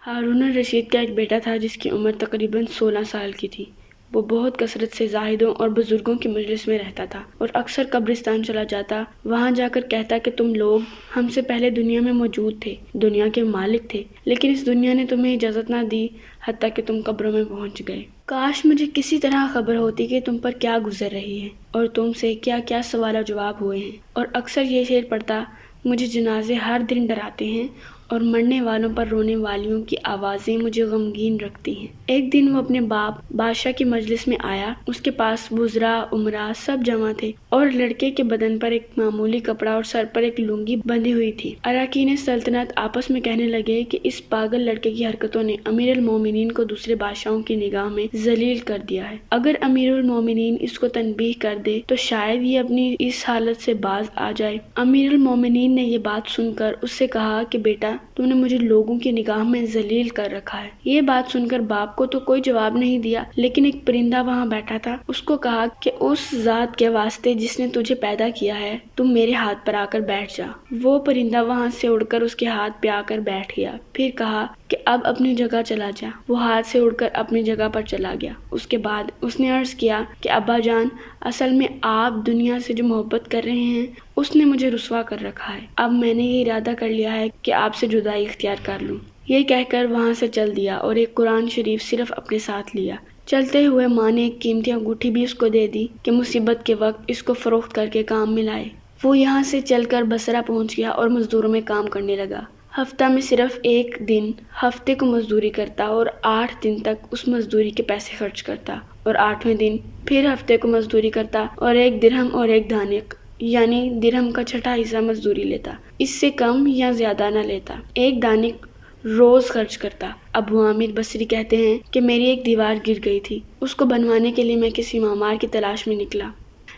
ہارون الرشید کا ایک بیٹا تھا جس کی عمر تقریباً 16 سال کی تھی۔ وہ بہت کثرت سے زاہدوں اور بزرگوں کی مجلس میں رہتا تھا اور اکثر قبرستان چلا جاتا، وہاں جا کر کہتا کہ تم لوگ ہم سے پہلے دنیا میں موجود تھے، دنیا کے مالک تھے، لیکن اس دنیا نے تمہیں اجازت نہ دی حتیٰ کہ تم قبروں میں پہنچ گئے۔ کاش مجھے کسی طرح خبر ہوتی کہ تم پر کیا گزر رہی ہے اور تم سے کیا کیا سوال و جواب ہوئے ہیں۔ اور اکثر یہ شعر پڑھتا، مجھے جنازے ہر دن ڈراتے ہیں اور مرنے والوں پر رونے والیوں کی آوازیں مجھے غمگین رکھتی ہیں۔ ایک دن وہ اپنے باپ بادشاہ کی مجلس میں آیا، اس کے پاس وزراء، امراء سب جمع تھے اور لڑکے کے بدن پر ایک معمولی کپڑا اور سر پر ایک لنگی بندھی ہوئی تھی۔ اراکین سلطنت آپس میں کہنے لگے کہ اس پاگل لڑکے کی حرکتوں نے امیر المومنین کو دوسرے بادشاہوں کی نگاہ میں ذلیل کر دیا ہے۔ اگر امیر المومنین اس کو تنبیہ کر دے تو شاید یہ اپنی اس حالت سے باز آ جائے۔ امیر المومنین نے یہ بات سن کر اس سے کہا کہ بیٹا، تم نے مجھے لوگوں کی نگاہ میں ذلیل کر رکھا ہے۔ یہ بات سن کر باپ کو تو کوئی جواب نہیں دیا، لیکن ایک پرندہ وہاں بیٹھا تھا، اس کو کہا کہ اس ذات کے واسطے جس نے تجھے پیدا کیا ہے، تم میرے ہاتھ پر آ کر بیٹھ جا۔ وہ پرندہ وہاں سے اڑ کر اس کے ہاتھ پہ آ کر بیٹھ گیا، پھر کہا کہ اب اپنی جگہ چلا جا۔ وہ ہاتھ سے اڑ کر اپنی جگہ پر چلا گیا۔ اس کے بعد اس نے عرض کیا کہ ابا جان، اصل میں آپ دنیا سے جو محبت کر رہے ہیں اس نے مجھے رسوا کر رکھا ہے۔ اب میں نے یہ ارادہ کر لیا ہے کہ آپ سے جدائی اختیار کر لوں۔ یہ کہہ کر وہاں سے چل دیا اور ایک قرآن شریف صرف اپنے ساتھ لیا۔ چلتے ہوئے ماں نے ایک قیمتی انگوٹھی بھی اس کو دے دی کہ مصیبت کے وقت اس کو فروخت کر کے کام میں لائے۔ وہ یہاں سے چل کر بصرہ پہنچ گیا اور مزدوروں میں کام کرنے لگا۔ ہفتہ میں صرف ایک دن ہفتے کو مزدوری کرتا اور 8 دن تک اس مزدوری کے پیسے خرچ کرتا، اور 8ویں دن پھر ہفتے کو مزدوری کرتا اور 1 درہم اور 1 دانک یعنی درہم کا چھٹا حصہ مزدوری لیتا، اس سے کم یا زیادہ نہ لیتا۔ 1 دانک روز خرچ کرتا۔ ابو عامر بصری کہتے ہیں کہ میری ایک دیوار گر گئی تھی، اس کو بنوانے کے لیے میں کسی معمار کی تلاش میں نکلا۔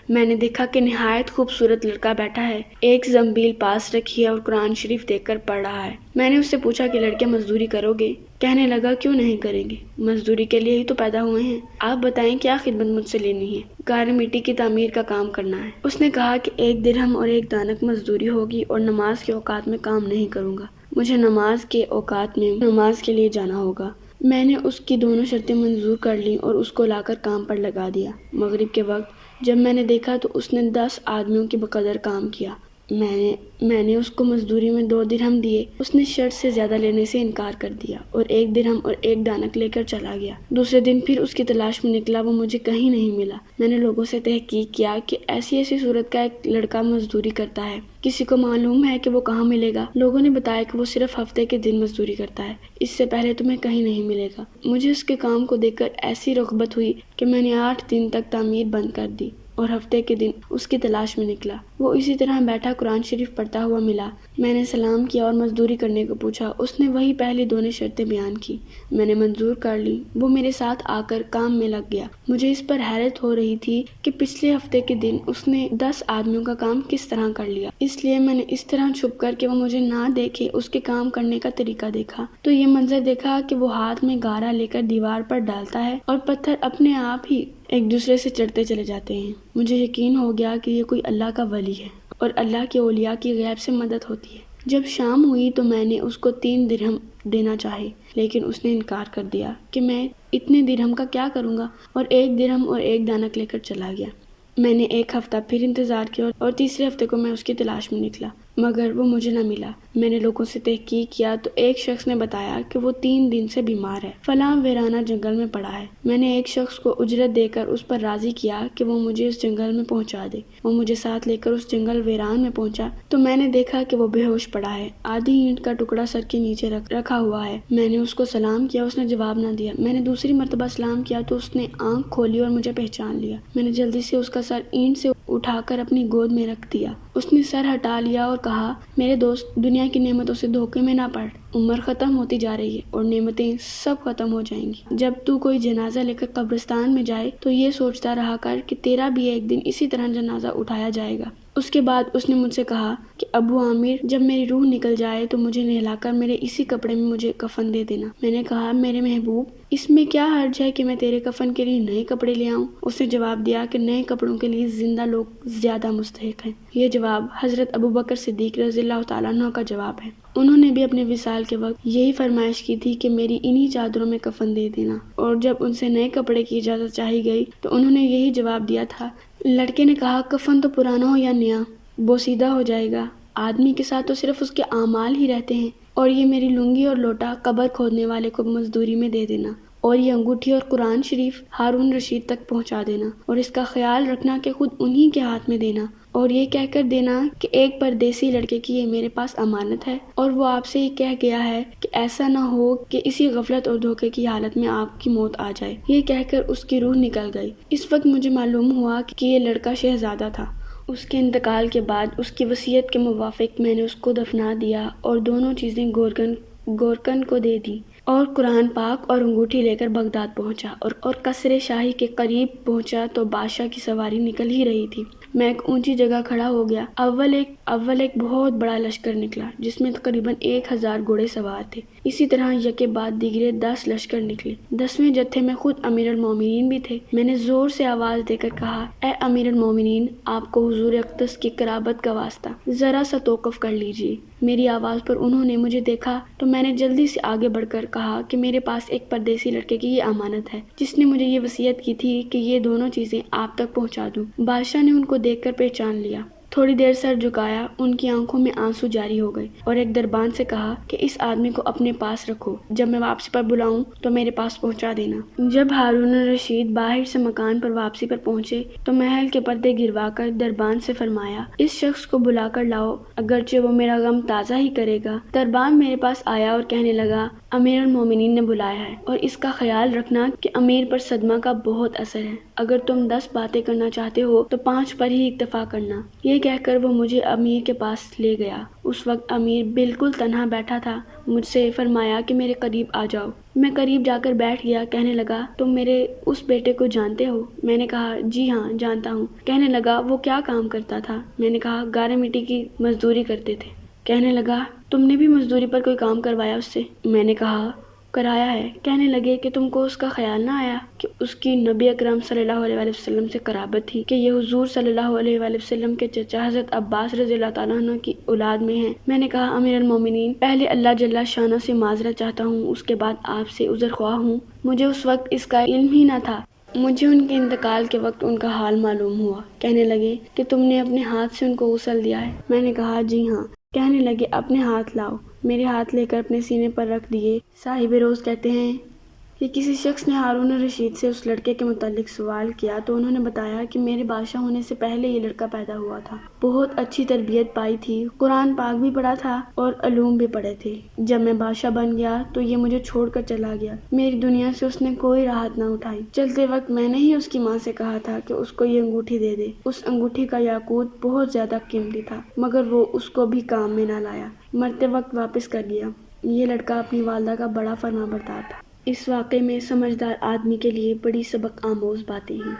میں نے دیکھا کہ نہایت خوبصورت لڑکا بیٹھا ہے، ایک زنبیل پاس رکھی ہے اور قرآن شریف دیکھ کر پڑھ رہا ہے۔ میں نے اس سے پوچھا کہ لڑکے مزدوری کرو گے؟ کہنے لگا کیوں نہیں کریں گے، مزدوری کے لیے ہی تو پیدا ہوئے ہیں۔ آپ بتائیں کیا خدمت مجھ سے لینی ہے؟ گھر مٹی کی تعمیر کا کام کرنا ہے۔ اس نے کہا کہ 1 درہم اور 1 دانک مزدوری ہوگی اور نماز کے اوقات میں کام نہیں کروں گا، مجھے نماز کے اوقات میں نماز کے لیے جانا ہوگا۔ میں نے اس کی دونوں شرطیں منظور کر لیں اور اس کو لا کر کام پر لگا دیا۔ مغرب کے وقت جب میں نے دیکھا تو اس نے 10 آدمیوں کی بقدر کام کیا۔ میں نے اس کو مزدوری میں 2 درہم دیے۔ اس نے شرط سے زیادہ لینے سے انکار کر دیا اور 1 درہم اور 1 دانک لے کر چلا گیا۔ دوسرے دن پھر اس کی تلاش میں نکلا، وہ مجھے کہیں نہیں ملا۔ میں نے لوگوں سے تحقیق کیا کہ ایسی صورت کا ایک لڑکا مزدوری کرتا ہے، کسی کو معلوم ہے کہ وہ کہاں ملے گا؟ لوگوں نے بتایا کہ وہ صرف ہفتے کے دن مزدوری کرتا ہے، اس سے پہلے تمہیں کہیں نہیں ملے گا۔ مجھے اس کے کام کو دیکھ کر ایسی رغبت ہوئی کہ میں نے 8 دن تک تعمیر بند کر دی اور ہفتے کے دن اس کی تلاش میں نکلا۔ وہ اسی طرح بیٹھا قرآن شریف پڑھتا ہوا ملا۔ میں نے سلام کیا اور مزدوری کرنے کو پوچھا۔ اس نے وہی پہلی دونوں شرطیں بیان کی، میں نے منظور کر لی۔ وہ میرے ساتھ آ کر کام میں لگ گیا۔ مجھے اس پر حیرت ہو رہی تھی کہ پچھلے ہفتے کے دن اس نے 10 آدمیوں کا کام کس طرح کر لیا، اس لیے میں نے اس طرح چھپ کر کہ وہ مجھے نہ دیکھے اس کے کام کرنے کا طریقہ دیکھا، تو یہ منظر دیکھا کہ وہ ہاتھ میں گارا لے کر دیوار پر ڈالتا ہے اور پتھر اپنے آپ ہی ایک دوسرے سے چڑھتے چلے جاتے ہیں۔ مجھے یقین ہو گیا کہ یہ کوئی اللہ کا ولی ہے اور اللہ کے اولیاء کی غیب سے مدد ہوتی ہے۔ جب شام ہوئی تو میں نے اس کو 3 درہم دینا چاہے، لیکن اس نے انکار کر دیا کہ میں اتنے درہم کا کیا کروں گا، اور 1 درہم اور 1 دانک لے کر چلا گیا۔ میں نے 1 ہفتہ پھر انتظار کیا اور تیسرے ہفتے کو میں اس کی تلاش میں نکلا، مگر وہ مجھے نہ ملا۔ میں نے لوگوں سے تحقیق کیا تو ایک شخص نے بتایا کہ وہ 3 دن سے بیمار ہے، فلاں ویرانہ جنگل میں پڑا ہے۔ میں نے ایک شخص کو اجرت دے کر اس پر راضی کیا کہ وہ مجھے اس جنگل میں پہنچا دے۔ وہ مجھے ساتھ لے کر اس جنگل ویران میں پہنچا تو میں نے دیکھا کہ وہ بے ہوش پڑا ہے، آدھی اینٹ کا ٹکڑا سر کے نیچے رکھا ہوا ہے۔ میں نے اس کو سلام کیا، اس نے جواب نہ دیا۔ میں نے دوسری مرتبہ سلام کیا تو اس نے آنکھ کھولی اور مجھے پہچان لیا۔ میں نے جلدی سے اس کا سر اینٹ سے اٹھا کر اپنی گود میں رکھ دیا۔ اس نے سر ہٹا لیا اور کہا، میرے دوست، دنیا کی نعمتوں سے دھوکے میں نہ پڑ، عمر ختم ہوتی جا رہی ہے اور نعمتیں سب ختم ہو جائیں گی۔ جب تو کوئی جنازہ لے کر قبرستان میں جائے تو یہ سوچتا رہا کر کہ تیرا بھی ایک دن اسی طرح جنازہ اٹھایا جائے گا۔ اس کے بعد اس نے مجھ سے کہا کہ ابو عامر، جب میری روح نکل جائے تو مجھے نہلا کر میرے اسی کپڑے میں مجھے کفن دے دینا۔ میں نے کہا، میرے محبوب، اس میں کیا حرج ہے کہ میں تیرے کفن کے لیے نئے کپڑے لے آؤں؟ اس نے جواب دیا کہ نئے کپڑوں کے لیے زندہ لوگ زیادہ مستحق ہیں۔ یہ جواب حضرت ابوبکر صدیق رضی اللہ تعالیٰ عنہ کا جواب ہے۔ انہوں نے بھی اپنے وصال کے وقت یہی فرمائش کی تھی کہ میری انہی چادروں میں کفن دے دینا، اور جب ان سے نئے کپڑے کی اجازت چاہی گئی تو انہوں نے یہی جواب دیا تھا۔ لڑکے نے کہا، کفن تو پرانا ہو یا نیا، بوسیدہ ہو جائے گا، آدمی کے ساتھ تو صرف اس کے اعمال ہی رہتے ہیں، اور یہ میری لنگی اور لوٹا قبر کھودنے والے کو مزدوری میں دے دینا، اور یہ انگوٹھی اور قرآن شریف ہارون رشید تک پہنچا دینا، اور اس کا خیال رکھنا کہ خود انہی کے ہاتھ میں دینا، اور یہ کہہ کر دینا کہ ایک پردیسی لڑکے کی یہ میرے پاس امانت ہے، اور وہ آپ سے یہ کہہ گیا ہے کہ ایسا نہ ہو کہ اسی غفلت اور دھوکے کی حالت میں آپ کی موت آ جائے۔ یہ کہہ کر اس کی روح نکل گئی۔ اس وقت مجھے معلوم ہوا کہ یہ لڑکا شہزادہ تھا۔ اس کے انتقال کے بعد اس کی وصیت کے موافق میں نے اس کو دفنا دیا اور دونوں چیزیں گورکن کو دے دی، اور قرآن پاک اور انگوٹھی لے کر بغداد پہنچا، اور قصر شاہی کے قریب پہنچا تو بادشاہ کی سواری نکل ہی رہی تھی۔ میں ایک اونچی جگہ کھڑا ہو گیا۔ اول ایک بہت بڑا لشکر نکلا جس میں تقریباً 1000 گھوڑے سوار تھے۔ اسی طرح یکے بعد دیگرے 10 لشکر نکلے۔ 10ویں جتھے میں خود امیر المومنین بھی تھے۔ میں نے زور سے آواز دے کر کہا، اے امیر المومنین، آپ کو حضور اقدس کی قرابت کا واسطہ، ذرا سا توقف کر لیجیے۔ میری آواز پر انہوں نے مجھے دیکھا تو میں نے جلدی سے آگے بڑھ کر کہا کہ میرے پاس ایک پردیسی لڑکے کی یہ امانت ہے جس نے مجھے یہ وصیت کی تھی کہ یہ دونوں چیزیں آپ تک پہنچا دوں۔ بادشاہ نے ان کو دیکھ کر پہچان لیا، تھوڑی دیر سر جھکایا، ان کی آنکھوں میں آنسو جاری ہو گئے، اور ایک دربان سے کہا کہ اس آدمی کو اپنے پاس رکھو، جب میں واپسی پر بلاؤں تو میرے پاس پہنچا دینا۔ جب ہارون الرشید باہر سے مکان پر واپسی پر پہنچے تو محل کے پردے گروا کر دربان سے فرمایا، اس شخص کو بلا کر لاؤ، اگرچہ وہ میرا غم تازہ ہی کرے گا۔ دربان میرے پاس آیا اور کہنے لگا، امیر المومنین نے بلایا ہے، اور اس کا خیال رکھنا کہ امیر پر صدمہ کا بہت اثر ہے، اگر تم 10 باتیں کرنا چاہتے ہو تو 5 پر ہی اکتفا کرنا۔ یہ کہہ کر وہ مجھے امیر کے پاس لے گیا۔ اس وقت امیر بالکل تنہا بیٹھا تھا۔ مجھ سے فرمایا کہ میرے قریب آ جاؤ۔ میں قریب جا کر بیٹھ گیا۔ کہنے لگا، تم میرے اس بیٹے کو جانتے ہو؟ میں نے کہا، جی ہاں جانتا ہوں۔ کہنے لگا، وہ کیا کام کرتا تھا؟ میں نے کہا، گارے مٹی کی مزدوری کرتے تھے۔ کہنے لگا، تم نے بھی مزدوری پر کوئی کام کروایا اس سے؟ میں نے کہا، کرایا ہے۔ کہنے لگے کہ تم کو اس کا خیال نہ آیا کہ اس کی نبی اکرم صلی اللہ علیہ وآلہ وسلم سے قرابت تھی، کہ یہ حضور صلی اللہ علیہ وآلہ وسلم کے چچا حضرت عباس رضی اللہ تعالیٰ عنہ کی اولاد میں ہیں؟ میں نے کہا، امیر المومنین، پہلے اللہ جل شانہ سے معذرت چاہتا ہوں، اس کے بعد آپ سے عذر خواہ ہوں۔ مجھے اس وقت اس کا علم ہی نہ تھا۔ مجھے ان کے انتقال کے وقت ان کا حال معلوم ہوا۔ کہنے لگے کہ تم نے اپنے ہاتھ سے ان کو غسل دیا ہے؟ میں نے کہا، جی ہاں۔ کہنے لگے، اپنے ہاتھ لاؤ۔ میرے ہاتھ لے کر اپنے سینے پر رکھ دیے۔ صاحب روز کہتے ہیں کہ کسی شخص نے ہارون الرشید سے اس لڑکے کے متعلق سوال کیا تو انہوں نے بتایا کہ میرے بادشاہ ہونے سے پہلے یہ لڑکا پیدا ہوا تھا۔ بہت اچھی تربیت پائی تھی، قرآن پاک بھی پڑھا تھا اور علوم بھی پڑھے تھے۔ جب میں بادشاہ بن گیا تو یہ مجھے چھوڑ کر چلا گیا۔ میری دنیا سے اس نے کوئی راحت نہ اٹھائی۔ چلتے وقت میں نے ہی اس کی ماں سے کہا تھا کہ اس کو یہ انگوٹھی دے دے۔ اس انگوٹھی کا یاقوت بہت زیادہ قیمتی تھا، مگر وہ اس کو بھی کام میں نہ لایا، مرتے وقت واپس کر گیا۔ یہ لڑکا اپنی والدہ کا بڑا فرمانبردار تھا۔ اس واقعے میں سمجھدار آدمی کے لیے بڑی سبق آموز باتیں ہیں۔